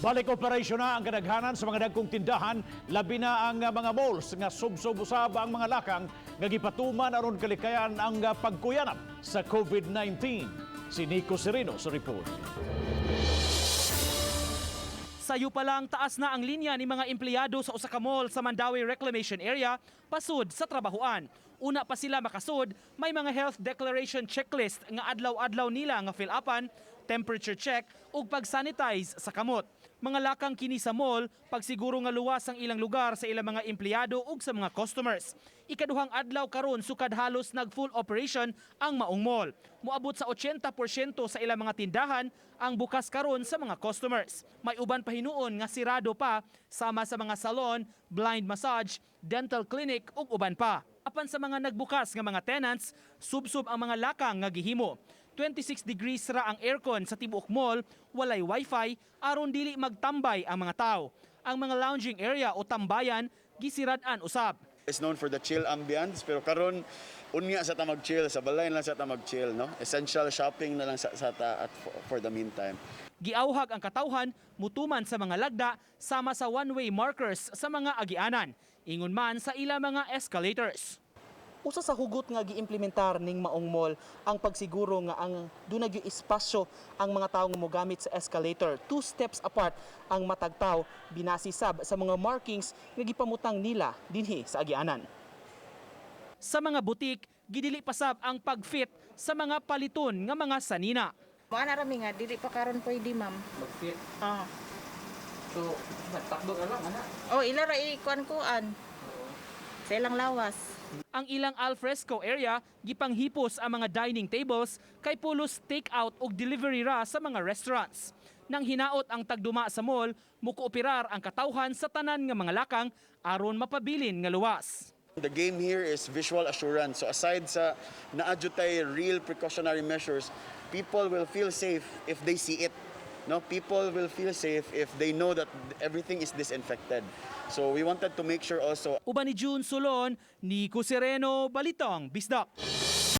Balik operasyon na ang kadaghanan sa mga dagkong tindahan, labi na ang mga malls nga subsub-usab ang mga lakang nga gipatuman aron kalikayan ang pagkuyanap sa COVID-19. Si Nico Sereno sa report. Sayo pa lang taas na ang linya ni mga empleyado sa usa ka mall sa Mandaue Reclamation Area pasud sa trabahoan. Una pa sila makasud, may mga health declaration checklist nga adlaw-adlaw nila nga fill-upan, temperature check ug pag-sanitize sa kamot. Mga lakang kini sa mall, pagsiguro nga luwas ang ilang lugar sa ilang mga empleyado ug sa mga customers. Ikaduhang adlaw karon sukad halos nag-full operation ang maong mall. Moabot sa 80% sa ilang mga tindahan ang bukas karon sa mga customers. May uban pa hinuon nga sirado pa sama sa mga salon, blind massage, dental clinic ug uban pa. Apan sa mga nagbukas nga mga tenants, subsub ang mga lakang nga gihimo. 26 degrees ra ang aircon sa tibuok mall, walay wifi, aron dili magtambay ang mga tao. Ang mga lounging area o tambayan, gisirad-an usab. It's known for the chill ambience, pero karon unya sa ta mag-chill, sa balay lang sa ta mag-chill, no? Essential shopping na lang sa ta at for the meantime. Giauhag ang katawhan, mutuman sa mga lagda, sama sa one-way markers sa mga agianan. Ingon man sa ila mga escalators. Usa sa hugot nga giimplementar ning maong mall ang pagsiguro nga ang dunay espasyo ang mga tawo nga mogamit sa escalator. 2 steps apart ang matag tawo binasi sab sa mga markings nga gipamutang nila dinhi sa agianan. Sa mga butik, gidili pa sab ang pagfit sa mga paliton nga mga sanina. Ana rami nga dili pa karon pwede ma'am. Mag-fit. Ah. So, takbo ka lang, ana. Oh, ila ra ikuan-kuan. Sa ilang lawas. Ang ilang alfresco area, gipanghipos ang mga dining tables kay pulos take-out o delivery ra sa mga restaurants. Nang hinaot ang tagduma sa mall, mukooperar ang katawhan sa tanan nga mga lakang aron mapabilin nga luwas. The game here is visual assurance. So aside sa naadjutay real precautionary measures, people will feel safe if they see it. No, people will feel safe if they know that everything is disinfected. So we wanted to make sure also. Uban ni June Sulon, Nico Sereno, Balitang Bisdak.